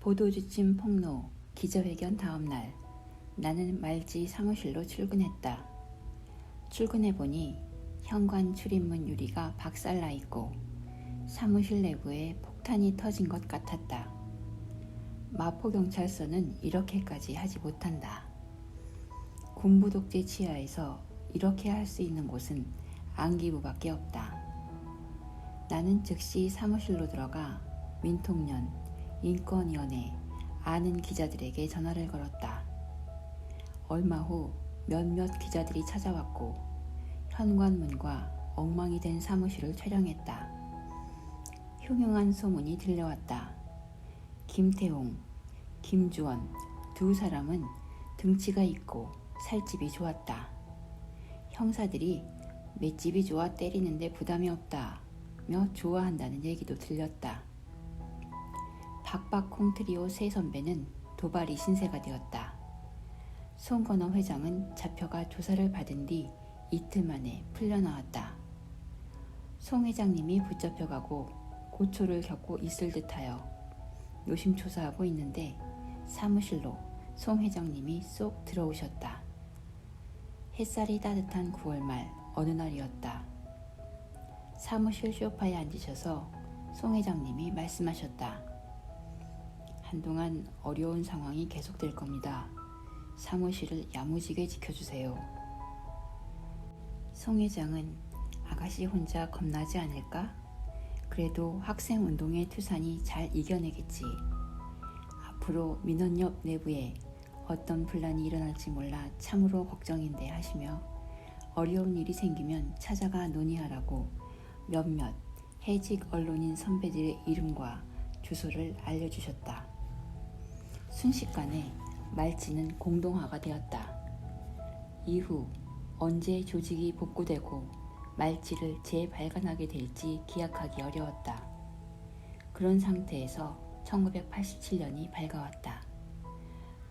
보도지침 폭로, 기자회견 다음 날, 나는 말지 사무실로 출근했다. 출근해보니 현관 출입문 유리가 박살나 있고 사무실 내부에 폭탄이 터진 것 같았다. 마포경찰서는 이렇게까지 하지 못한다. 군부 독재 치하에서 이렇게 할 수 있는 곳은 안기부밖에 없다. 나는 즉시 사무실로 들어가 민통련, 인권위원회, 아는 기자들에게 전화를 걸었다. 얼마 후 몇몇 기자들이 찾아왔고 현관문과 엉망이 된 사무실을 촬영했다. 흉흉한 소문이 들려왔다. 김태웅, 김주원 두 사람은 등치가 있고 살집이 좋았다. 형사들이 맷집이 좋아 때리는데 부담이 없다며 좋아한다는 얘기도 들렸다. 박박콩 트리오 세 선배는 도발이 신세가 되었다. 송건호 회장은 잡혀가 조사를 받은 뒤 이틀 만에 풀려나왔다. 송 회장님이 붙잡혀가고 고초를 겪고 있을 듯하여 노심초사하고 있는데 사무실로 송 회장님이 쏙 들어오셨다. 햇살이 따뜻한 9월 말 어느 날이었다. 사무실 소파에 앉으셔서 송 회장님이 말씀하셨다. 한동안 어려운 상황이 계속될 겁니다. 사무실을 야무지게 지켜주세요. 송 회장은 아가씨 혼자 겁나지 않을까? 그래도 학생운동의 투산이 잘 이겨내겠지. 앞으로 민원협 내부에 어떤 분란이 일어날지 몰라 참으로 걱정인데 하시며 어려운 일이 생기면 찾아가 논의하라고 몇몇 해직 언론인 선배들의 이름과 주소를 알려주셨다. 순식간에 말지는 공동화가 되었다. 이후 언제 조직이 복구되고 말지를 재발간하게 될지 기약하기 어려웠다. 그런 상태에서 1987년이 밝아왔다.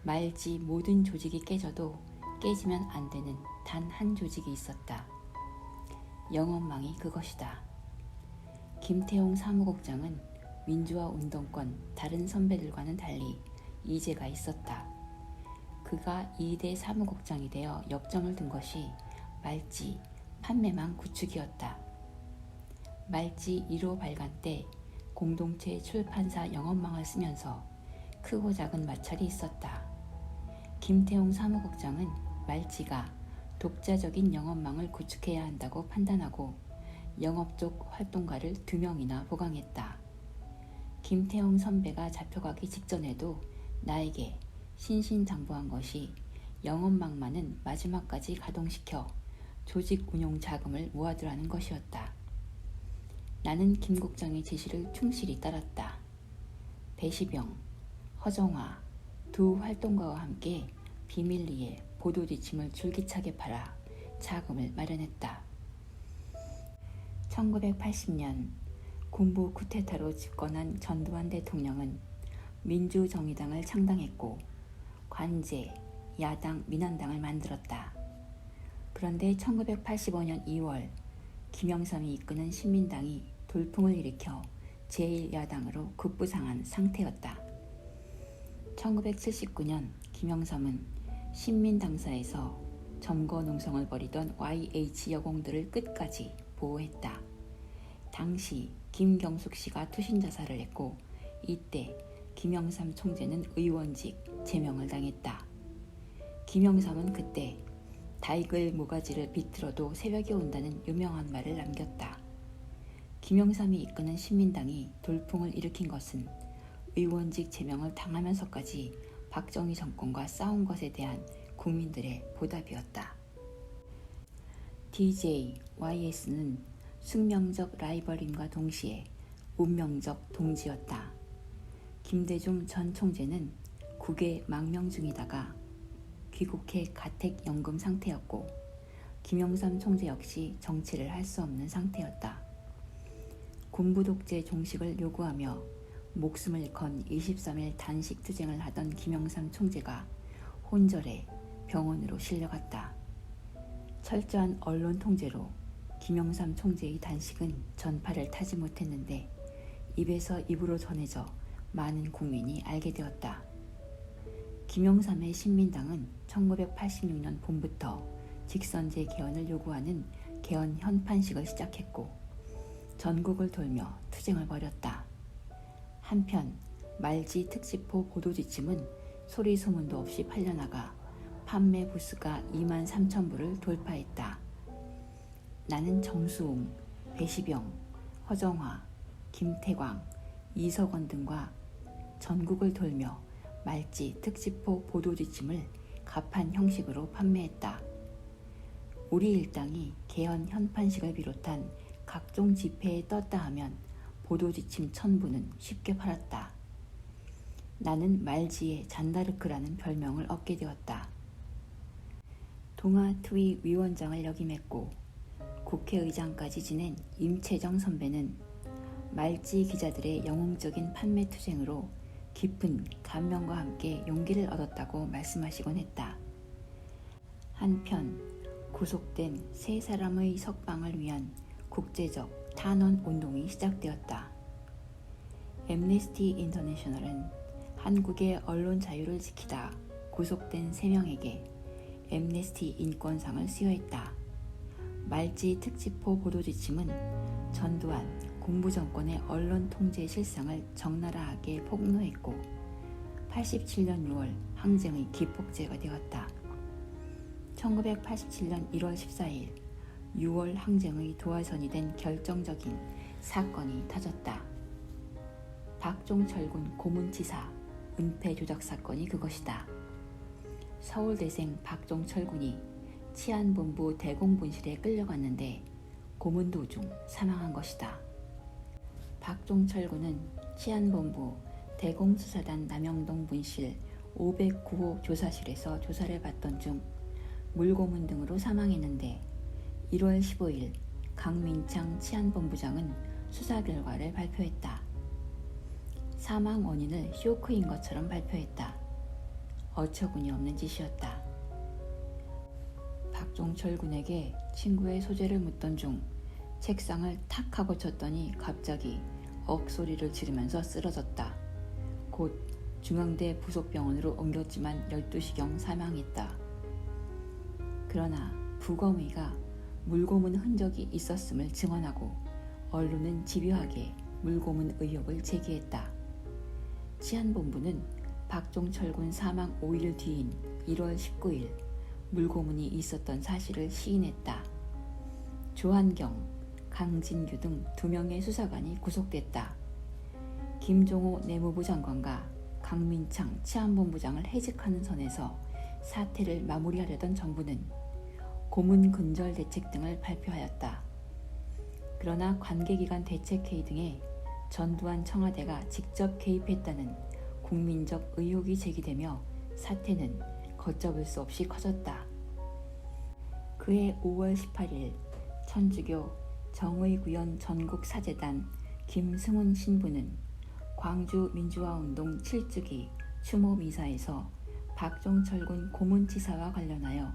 말지 모든 조직이 깨져도 깨지면 안 되는 단 한 조직이 있었다. 영업망이 그것이다. 김태웅 사무국장은 민주화 운동권 다른 선배들과는 달리 이제가 있었다. 그가 2대 사무국장이 되어 역정을 든 것이 말지 판매망 구축이었다. 말지 1호 발간 때 공동체 출판사 영업망을 쓰면서 크고 작은 마찰이 있었다. 김태웅 사무국장은 말지가 독자적인 영업망을 구축해야 한다고 판단하고 영업 쪽 활동가를 2명이나 보강했다. 김태웅 선배가 잡혀가기 직전에도 나에게 신신당부한 것이 영업망만은 마지막까지 가동시켜 조직 운용 자금을 모아두라는 것이었다. 나는 김 국장의 지시를 충실히 따랐다. 배시병, 허정화 두 활동가와 함께 비밀리에 보도지침을 줄기차게 팔아 자금을 마련했다. 1980년 군부 쿠데타로 집권한 전두환 대통령은 민주정의당을 창당했고 관제, 야당, 민한당을 만들었다. 그런데 1985년 2월 김영삼이 이끄는 신민당이 돌풍을 일으켜 제1야당으로 급부상한 상태였다. 1979년 김영삼은 신민당사에서 점거 농성을 벌이던 YH 여공들을 끝까지 보호했다. 당시 김경숙 씨가 투신 자살을 했고 이때 김영삼 총재는 의원직 제명을 당했다. 김영삼은 그때 다익을 모가지를 비틀어도 새벽이 온다는 유명한 말을 남겼다. 김영삼이 이끄는 신민당이 돌풍을 일으킨 것은 의원직 제명을 당하면서까지 박정희 정권과 싸운 것에 대한 국민들의 보답이었다. DJ, YS는 숙명적 라이벌임과 동시에 운명적 동지였다. 김대중 전 총재는 국외 망명 중이다가 귀국해 가택연금 상태였고 김영삼 총재 역시 정치를 할 수 없는 상태였다. 군부 독재 종식을 요구하며 목숨을 건 23일 단식 투쟁을 하던 김영삼 총재가 혼절해 병원으로 실려갔다. 철저한 언론 통제로 김영삼 총재의 단식은 전파를 타지 못했는데 입에서 입으로 전해져 많은 국민이 알게 되었다. 김영삼의 신민당은 1986년 봄부터 직선제 개헌을 요구하는 개헌 현판식을 시작했고 전국을 돌며 투쟁을 벌였다. 한편 말지 특집호 보도지침은 소리소문도 없이 팔려나가 판매 부수가 23,000부를 돌파했다. 나는 정수웅, 배시병, 허정화, 김태광, 이석원 등과 전국을 돌며 말지 특집호 보도지침을 갑판 형식으로 판매했다. 우리 일당이 개헌 현판식을 비롯한 각종 집회에 떴다 하면 보도지침 1000부는 쉽게 팔았다. 나는 말지의 잔다르크라는 별명을 얻게 되었다. 동아트위 위원장을 역임했고 국회의장까지 지낸 임채정 선배는 말지 기자들의 영웅적인 판매 투쟁으로 깊은 감명과 함께 용기를 얻었다고 말씀하시곤 했다. 한편 구속된 세 사람의 석방을 위한 국제적 탄원 운동이 시작되었다. 앰니스티 인터내셔널은 한국의 언론 자유를 지키다 구속된 3명에게 앰니스티 인권상을 수여했다. 말지 특집호 보도지침은 전두환 군부정권의 언론 통제 실상을 적나라하게 폭로했고 87년 6월 항쟁의 기폭제가 되었다. 1987년 1월 14일 6월 항쟁의 도화선이 된 결정적인 사건이 터졌다. 박종철군 고문치사 은폐 조작 사건이 그것이다. 서울대생 박종철군이 치안본부 대공분실에 끌려갔는데 고문 도중 사망한 것이다. 박종철군은 치안본부 대공수사단 남영동 분실 509호 조사실에서 조사를 받던 중 물고문 등으로 사망했는데 1월 15일 강민창 치안본부장은 수사 결과를 발표했다. 사망 원인을 쇼크인 것처럼 발표했다. 어처구니 없는 짓이었다. 박종철 군에게 친구의 소재를 묻던 중 책상을 탁 하고 쳤더니 갑자기 억소리를 지르면서 쓰러졌다. 곧 중앙대 부속병원으로 옮겼지만 12시경 사망했다. 그러나 부검의가 물고문 흔적이 있었음을 증언하고 언론은 집요하게 물고문 의혹을 제기했다. 치안본부는 박종철군 사망 5일 뒤인 1월 19일 물고문이 있었던 사실을 시인했다. 조한경, 강진규 등 2명의 수사관이 구속됐다. 김종호 내무부 장관과 강민창 치안본부장을 해직하는 선에서 사태를 마무리하려던 정부는 고문 근절 대책 등을 발표하였다. 그러나 관계기관 대책회의 등에 전두환 청와대가 직접 개입했다는 국민적 의혹이 제기되며 사태는 걷잡을 수 없이 커졌다. 그해 5월 18일 천주교 정의구현 전국사재단 김승훈 신부는 광주 민주화운동 7주기 추모 미사에서 박종철군 고문치사와 관련하여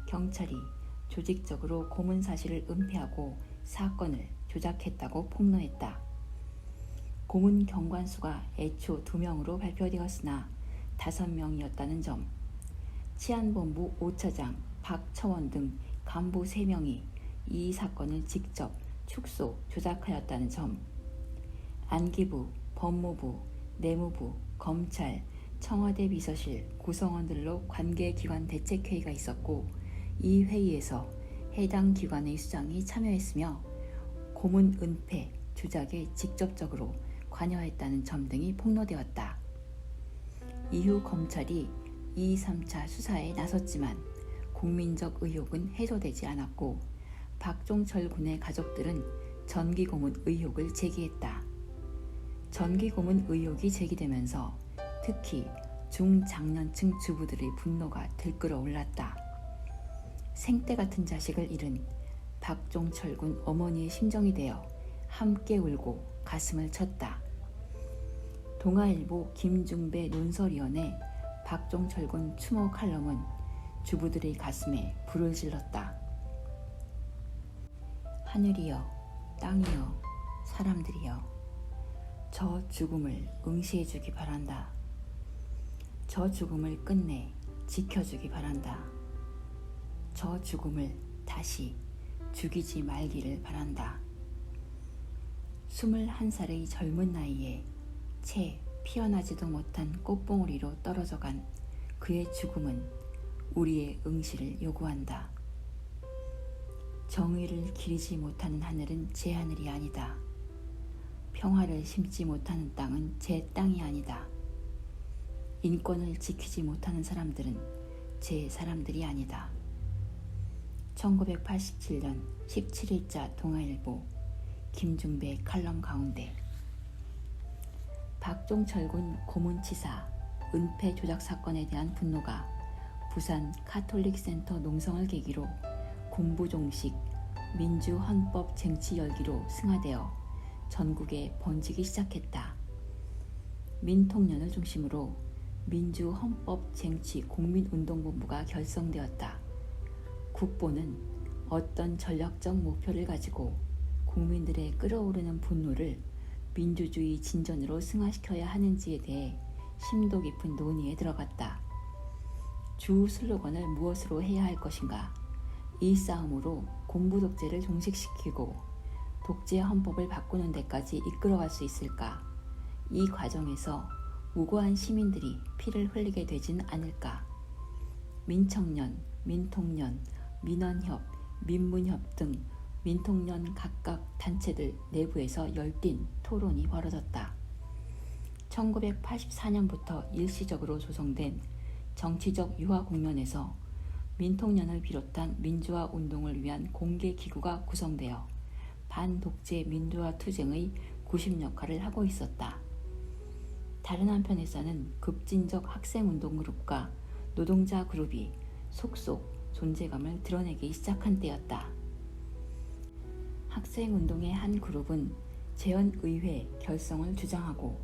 경찰이 조직적으로 고문 사실을 은폐하고 사건을 조작했다고 폭로했다. 고문 경관수가 애초 2명으로 발표되었으나 5명이었다는 점, 치안본부 5차장 박처원 등 간부 3명이 이 사건을 직접 축소, 조작하였다는 점, 안기부, 법무부, 내무부, 검찰, 청와대 비서실, 구성원들로 관계기관 대책회의가 있었고 이 회의에서 해당 기관의 수장이 참여했으며 고문 은폐, 조작에 직접적으로 관여했다는 점 등이 폭로되었다. 이후 검찰이 2, 3차 수사에 나섰지만 국민적 의혹은 해소되지 않았고 박종철 군의 가족들은 전기고문 의혹을 제기했다. 전기고문 의혹이 제기되면서 특히 중장년층 주부들의 분노가 들끓어 올랐다. 생떼 같은 자식을 잃은 박종철 군 어머니의 심정이 되어 함께 울고 가슴을 쳤다. 동아일보 김중배 논설위원의 박종철 군 추모 칼럼은 주부들의 가슴에 불을 질렀다. 하늘이여, 땅이여, 사람들이여, 저 죽음을 응시해주기 바란다. 저 죽음을 끝내 지켜주기 바란다. 저 죽음을 다시 죽이지 말기를 바란다. 21살의 젊은 나이에 채 피어나지도 못한 꽃봉오리로 떨어져간 그의 죽음은 우리의 응시를 요구한다. 정의를 기리지 못하는 하늘은 제 하늘이 아니다. 평화를 심지 못하는 땅은 제 땅이 아니다. 인권을 지키지 못하는 사람들은 제 사람들이 아니다. 1987년 17일자 동아일보 김중배 칼럼 가운데 박종철군 고문치사 은폐 조작 사건에 대한 분노가 부산 카톨릭센터 농성을 계기로 군부종식 민주헌법 쟁취 열기로 승화되어 전국에 번지기 시작했다. 민통년을 중심으로 민주헌법 쟁취 국민운동본부가 결성되었다. 국보는 어떤 전략적 목표를 가지고 국민들의 끓어오르는 분노를 민주주의 진전으로 승화시켜야 하는지에 대해 심도 깊은 논의에 들어갔다. 주 슬로건을 무엇으로 해야 할 것인가? 이 싸움으로 공부 독재를 종식시키고 독재 헌법을 바꾸는 데까지 이끌어갈 수 있을까? 이 과정에서 무고한 시민들이 피를 흘리게 되진 않을까? 민청년, 민통년, 민원협, 민문협 등 민통년 각각 단체들 내부에서 열띤 토론이 벌어졌다. 1984년부터 일시적으로 조성된 정치적 유화 국면에서 민통년을 비롯한 민주화 운동을 위한 공개기구가 구성되어 반독재 민주화 투쟁의 구심 역할을 하고 있었다. 다른 한편에서는 급진적 학생운동 그룹과 노동자 그룹이 속속 존재감을 드러내기 시작한 때였다. 학생운동의 한 그룹은 재헌의회 결성을 주장하고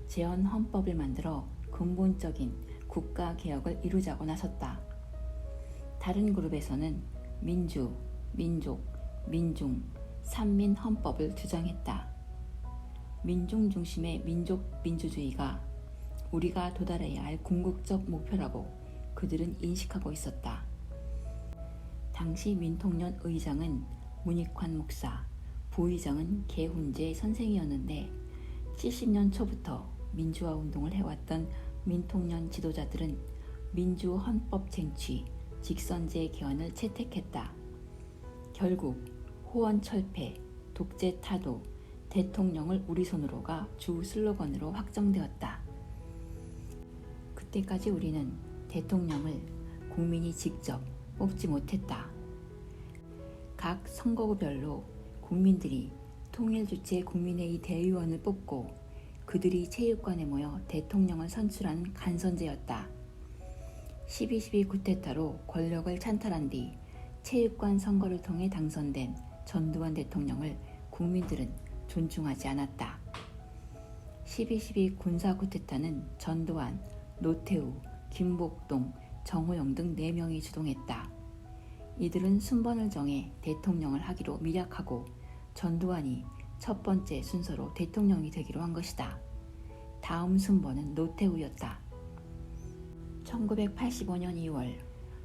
재헌헌법을 만들어 근본적인 국가개혁을 이루자고 나섰다. 다른 그룹에서는 민주, 민족, 민중, 삼민헌법을 주장했다. 민중 중심의 민족 민주주의가 우리가 도달해야 할 궁극적 목표라고 그들은 인식하고 있었다. 당시 민통년 의장은 문익환 목사, 부의장은 개훈재 선생이었는데 70년 초부터 민주화 운동을 해왔던 민통년 지도자들은 민주헌법 쟁취, 직선제 개헌을 채택했다. 결국 호언철폐, 독재 타도, 대통령을 우리 손으로가 주 슬로건으로 확정되었다. 그때까지 우리는 대통령을 국민이 직접 뽑지 못했다. 각 선거구별로 국민들이 통일주체 국민회의 대의원을 뽑고 그들이 체육관에 모여 대통령을 선출하는 간선제였다. 12.12 쿠데타로 권력을 찬탈한 뒤 체육관 선거를 통해 당선된 전두환 대통령을 국민들은 존중하지 않았다. 12.12 군사 쿠데타는 전두환, 노태우, 김복동, 정호영 등 4명이 주동했다. 이들은 순번을 정해 대통령을 하기로 밀약하고 전두환이 첫 번째 순서로 대통령이 되기로 한 것이다. 다음 순번은 노태우였다. 1985년 2월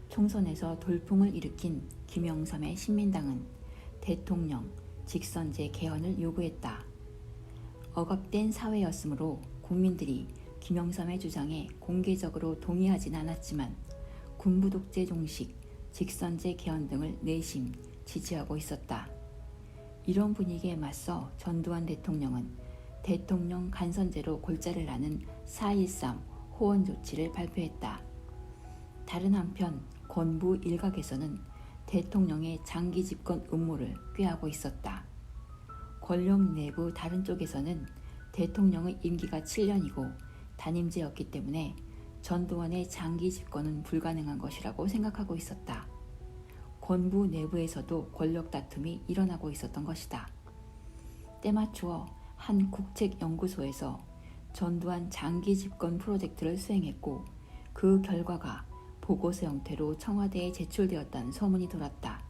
총선에서 돌풍을 일으킨 김영삼의 신민당은 대통령 직선제 개헌을 요구했다. 억압된 사회였으므로 국민들이 김영삼의 주장에 공개적으로 동의하진 않았지만 군부독재 종식, 직선제 개헌 등을 내심 지지하고 있었다. 이런 분위기에 맞서 전두환 대통령은 대통령 간선제로 골자를 나는 4.13 호원 조치를 발표했다. 다른 한편 권부 일각에서는 대통령의 장기 집권 음모를 꾀하고 있었다. 권력 내부 다른 쪽에서는 대통령의 임기가 7년이고 단임제였기 때문에 전두환의 장기 집권은 불가능한 것이라고 생각하고 있었다. 권부 내부에서도 권력 다툼이 일어나고 있었던 것이다. 때맞추어 한 국책연구소에서 전두환 장기 집권 프로젝트를 수행했고 그 결과가 보고서 형태로 청와대에 제출되었다는 소문이 돌았다.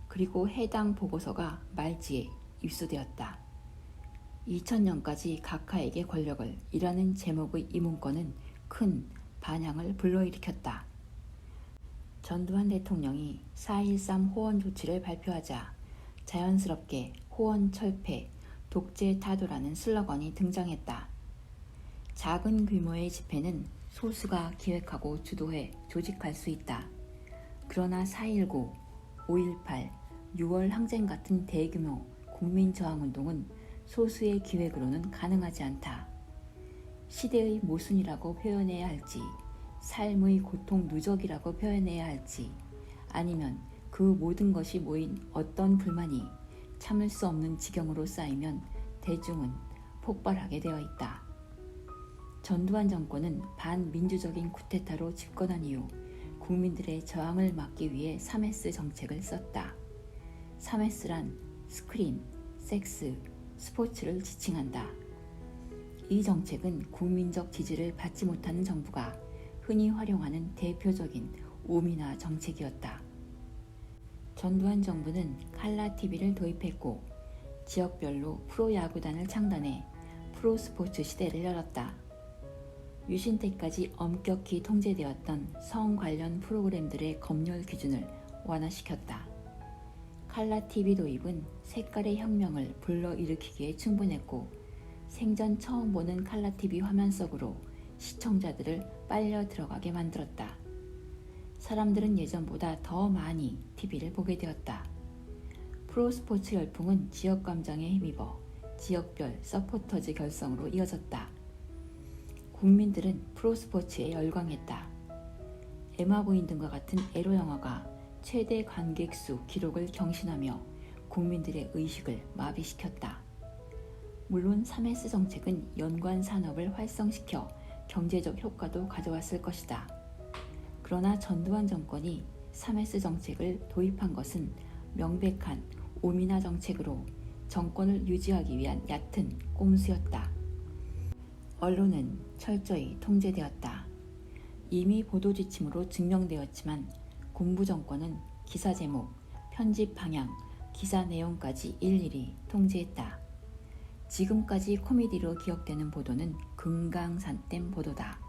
그리고 해당 보고서가 말지에 입수되었다. 2000년까지 각하에게 권력을 이라는 제목의 이 문건은 큰 반향을 불러일으켰다. 전두환 대통령이 4.13 호원 조치를 발표하자 자연스럽게 호원 철폐, 독재 타도라는 슬로건이 등장했다. 작은 규모의 집회는 소수가 기획하고 주도해 조직할 수 있다. 그러나 4.19, 5.18, 6월 항쟁 같은 대규모 국민저항운동은 소수의 기획으로는 가능하지 않다. 시대의 모순이라고 표현해야 할지, 삶의 고통 누적이라고 표현해야 할지, 아니면 그 모든 것이 모인 어떤 불만이 참을 수 없는 지경으로 쌓이면 대중은 폭발하게 되어 있다. 전두환 정권은 반민주적인 쿠데타로 집권한 이후 국민들의 저항을 막기 위해 3S 정책을 썼다. 3S란 스크린, 섹스, 스포츠를 지칭한다. 이 정책은 국민적 지지를 받지 못하는 정부가 흔히 활용하는 대표적인 오미나 정책이었다. 전두환 정부는 칼라TV를 도입했고 지역별로 프로야구단을 창단해 프로스포츠 시대를 열었다. 유신 때까지 엄격히 통제되었던 성 관련 프로그램들의 검열 기준을 완화시켰다. 칼라TV 도입은 색깔의 혁명을 불러일으키기에 충분했고 생전 처음 보는 칼라TV 화면 속으로 시청자들을 빨려 들어가게 만들었다. 사람들은 예전보다 더 많이 TV를 보게 되었다. 프로스포츠 열풍은 지역 감정에 힘입어 지역별 서포터즈 결성으로 이어졌다. 국민들은 프로스포츠에 열광했다. 에마 부인 등과 같은 에로 영화가 최대 관객 수 기록을 경신하며 국민들의 의식을 마비시켰다. 물론 3S 정책은 연관 산업을 활성시켜 경제적 효과도 가져왔을 것이다. 그러나 전두환 정권이 3S 정책을 도입한 것은 명백한 오미나 정책으로 정권을 유지하기 위한 얕은 꼼수였다. 언론은 철저히 통제되었다. 이미 보도 지침으로 증명되었지만 군부 정권은 기사 제목, 편집 방향, 기사 내용까지 일일이 통제했다. 지금까지 코미디로 기억되는 보도는 금강산댐 보도다.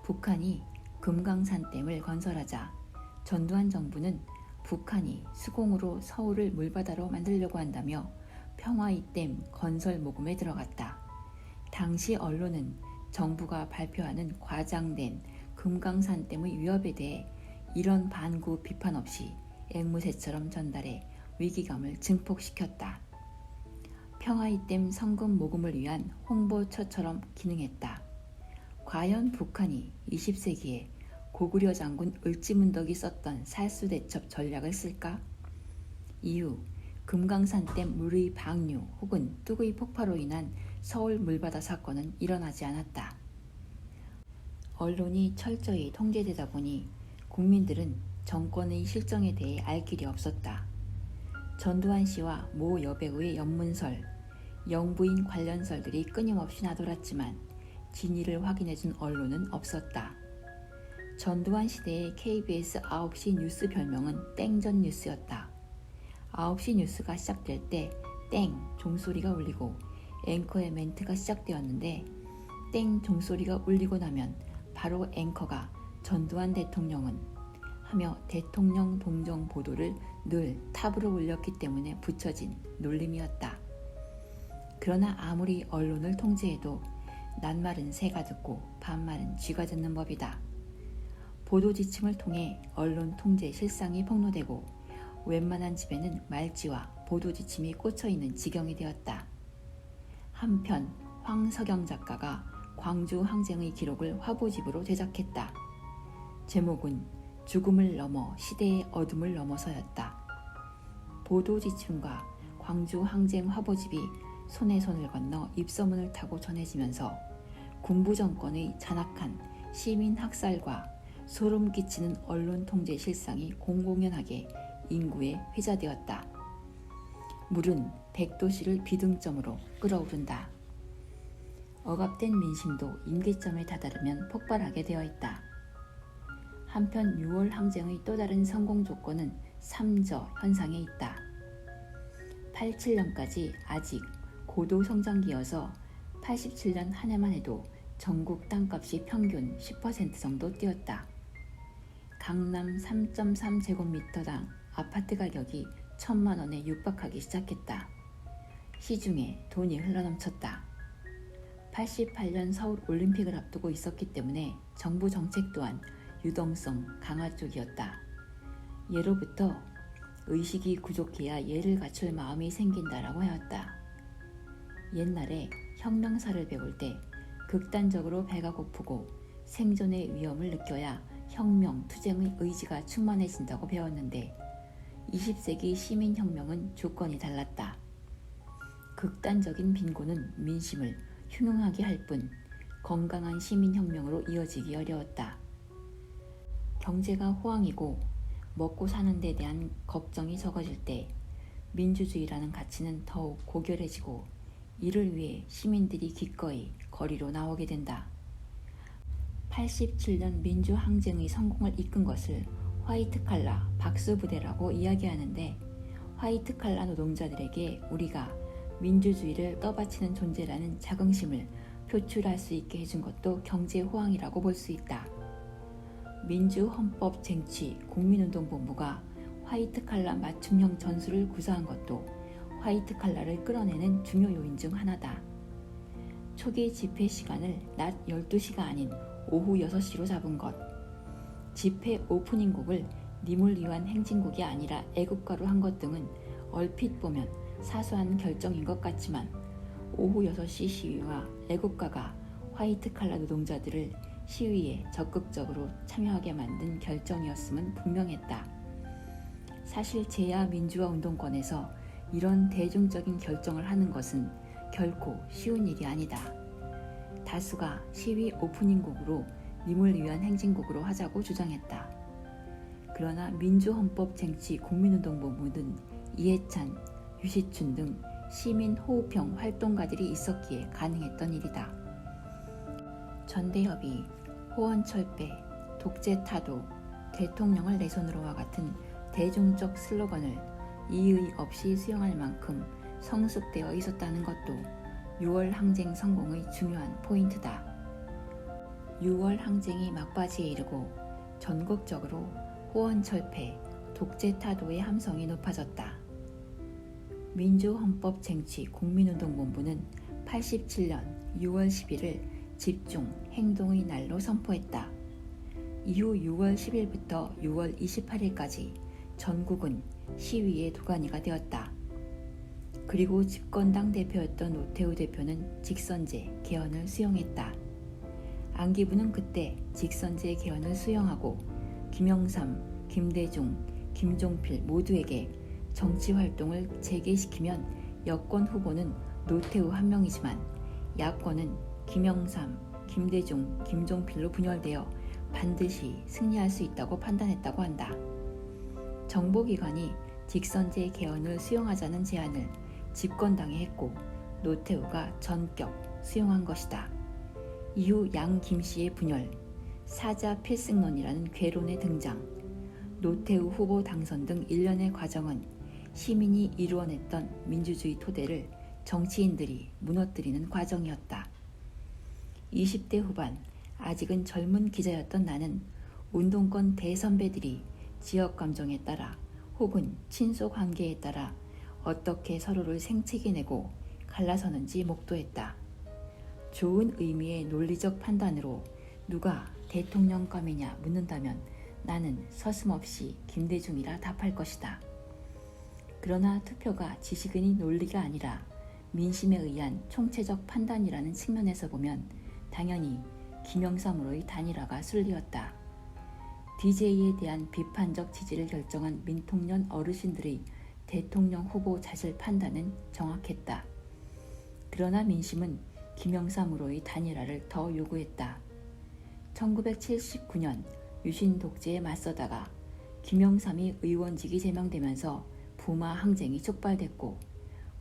북한이 금강산댐을 건설하자 전두환 정부는 북한이 수공으로 서울을 물바다로 만들려고 한다며 평화의 댐 건설 모금에 들어갔다. 당시 언론은 정부가 발표하는 과장된 금강산댐의 위협에 대해 이런 반구 비판 없이 앵무새처럼 전달해 위기감을 증폭시켰다. 평화의 댐 성금 모금을 위한 홍보처처럼 기능했다. 과연 북한이 20세기에 고구려 장군 을지문덕이 썼던 살수대첩 전략을 쓸까? 이후 금강산댐 물의 방류 혹은 뚝의 폭파로 인한 서울 물바다 사건은 일어나지 않았다. 언론이 철저히 통제되다 보니 국민들은 정권의 실정에 대해 알 길이 없었다. 전두환 씨와 모 여배우의 연문설, 영부인 관련설들이 끊임없이 나돌았지만 진위를 확인해준 언론은 없었다. 전두환 시대의 KBS 9시 뉴스 별명은 땡전 뉴스였다. 9시 뉴스가 시작될 때 땡 종소리가 울리고 앵커의 멘트가 시작되었는데 땡 종소리가 울리고 나면 바로 앵커가 전두환 대통령은 하며 대통령 동정 보도를 늘 탑으로 올렸기 때문에 붙여진 놀림이었다. 그러나 아무리 언론을 통제해도 낱말은 새가 듣고 반말은 쥐가 듣는 법이다. 보도 지침을 통해 언론 통제 실상이 폭로되고 웬만한 집에는 말지와 보도 지침이 꽂혀있는 지경이 되었다. 한편 황석영 작가가 광주 항쟁의 기록을 화보집으로 제작했다. 제목은 죽음을 넘어 시대의 어둠을 넘어서였다. 보도 지침과 광주 항쟁 화보집이 손에 손을 건너 입소문을 타고 전해지면서 군부 정권의 잔악한 시민 학살과 소름 끼치는 언론 통제 실상이 공공연하게 인구에 회자되었다. 물은 백도시를 비등점으로 끌어오른다. 억압된 민심도 임계점에 다다르면 폭발하게 되어 있다. 한편 6월 항쟁의 또 다른 성공 조건은 삼저 현상에 있다. 87년까지 아직 고도 성장기여서 87년 한 해만 해도 전국 땅값이 평균 10% 정도 뛰었다. 강남 3.3제곱미터당 아파트 가격이 1,000만 원에 육박하기 시작했다. 시중에 돈이 흘러넘쳤다. 88년 서울 올림픽을 앞두고 있었기 때문에 정부 정책 또한 유동성 강화 쪽이었다. 예로부터 의식이 부족해야 예를 갖출 마음이 생긴다라고 하였다. 옛날에 혁명사를 배울 때 극단적으로 배가 고프고 생존의 위험을 느껴야 혁명, 투쟁의 의지가 충만해진다고 배웠는데 20세기 시민혁명은 조건이 달랐다. 극단적인 빈곤은 민심을 흉흉하게 할 뿐 건강한 시민혁명으로 이어지기 어려웠다. 경제가 호황이고 먹고 사는 데 대한 걱정이 적어질 때 민주주의라는 가치는 더욱 고결해지고 이를 위해 시민들이 기꺼이 거리로 나오게 된다. 87년 민주항쟁의 성공을 이끈 것을 화이트칼라 박수부대라고 이야기하는데 화이트칼라 노동자들에게 우리가 민주주의를 떠받치는 존재라는 자긍심을 표출할 수 있게 해준 것도 경제호황이라고 볼 수 있다. 민주헌법쟁취 국민운동본부가 화이트칼라 맞춤형 전술을 구사한 것도 화이트칼라를 끌어내는 중요 요인 중 하나다. 초기 집회 시간을 낮 12시가 아닌 오후 6시로 잡은 것, 집회 오프닝 곡을 님을 위한 행진곡이 아니라 애국가로 한 것 등은 얼핏 보면 사소한 결정인 것 같지만 오후 6시 시위와 애국가가 화이트칼라 노동자들을 시위에 적극적으로 참여하게 만든 결정이었음은 분명했다. 사실 제야 민주화 운동권에서 이런 대중적인 결정을 하는 것은 결코 쉬운 일이 아니다. 다수가 시위 오프닝 곡으로 님을 위한 행진곡으로 하자고 주장했다. 그러나 민주헌법쟁취 국민운동본부는 이해찬, 유시춘 등 시민호흡형 활동가들이 있었기에 가능했던 일이다. 전대협의, 호언철폐, 독재타도, 대통령을 내 손으로와 같은 대중적 슬로건을 이의 없이 수용할 만큼 성숙되어 있었다는 것도 6월 항쟁 성공의 중요한 포인트다. 6월 항쟁이 막바지에 이르고 전국적으로 호언철폐, 독재타도의 함성이 높아졌다. 민주헌법쟁취 국민운동본부는 87년 6월 10일을 집중 행동의 날로 선포했다. 이후 6월 10일부터 6월 28일까지 전국은 시위의 도가니가 되었다. 그리고 집권당 대표였던 노태우 대표는 직선제 개헌을 수용했다. 안기부는 그때 직선제 개헌을 수용하고 김영삼, 김대중, 김종필 모두에게 정치활동을 재개시키면 여권 후보는 노태우 한 명이지만 야권은 김영삼, 김대중, 김종필로 분열되어 반드시 승리할 수 있다고 판단했다고 한다. 정보기관이 직선제 개헌을 수용하자는 제안을 집권당에 했고 노태우가 전격 수용한 것이다. 이후 양 김씨의 분열, 사자 필승론이라는 괴론의 등장, 노태우 후보 당선 등 일련의 과정은 시민이 이루어냈던 민주주의 토대를 정치인들이 무너뜨리는 과정이었다. 20대 후반, 아직은 젊은 기자였던 나는 운동권 대선배들이 지역 감정에 따라 혹은 친소 관계에 따라 어떻게 서로를 생채기내고 갈라서는지 목도했다. 좋은 의미의 논리적 판단으로 누가 대통령감이냐 묻는다면 나는 서슴없이 김대중이라 답할 것이다. 그러나 투표가 지식인의 논리가 아니라 민심에 의한 총체적 판단이라는 측면에서 보면 당연히 김영삼으로의 단일화가 순리였다. DJ에 대한 비판적 지지를 결정한 민통년 어르신들의 대통령 후보 자질 판단은 정확했다. 그러나 민심은 김영삼으로의 단일화를 더 요구했다. 1979년 유신 독재에 맞서다가 김영삼이 의원직이 제명되면서 부마 항쟁이 촉발됐고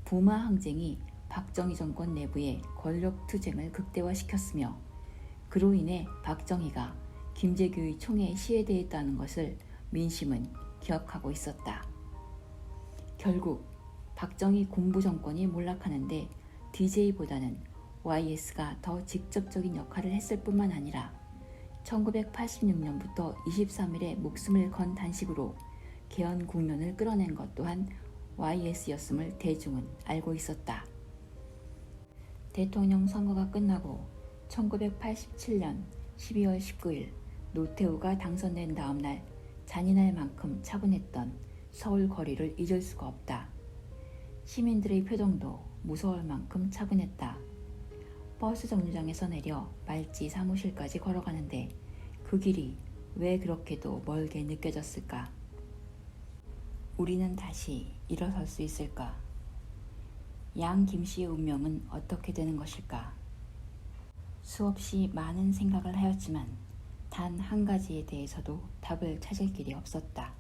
부마 항쟁이 박정희 정권 내부의 권력 투쟁을 극대화시켰으며 그로 인해 박정희가 김재규의 총에 시해되었다는 것을 민심은 기억하고 있었다. 결국 박정희 군부 정권이 몰락하는데 DJ보다는 YS가 더 직접적인 역할을 했을 뿐만 아니라 1986년부터 23일에 목숨을 건 단식으로 개헌 국면을 끌어낸 것 또한 YS였음을 대중은 알고 있었다. 대통령 선거가 끝나고 1987년 12월 19일 노태우가 당선된 다음 날 잔인할 만큼 차분했던 서울 거리를 잊을 수가 없다. 시민들의 표정도 무서울 만큼 차분했다. 버스 정류장에서 내려 말지 사무실까지 걸어가는데 그 길이 왜 그렇게도 멀게 느껴졌을까? 우리는 다시 일어설 수 있을까? 양 김씨의 운명은 어떻게 되는 것일까? 수없이 많은 생각을 하였지만 단 한 가지에 대해서도 답을 찾을 길이 없었다.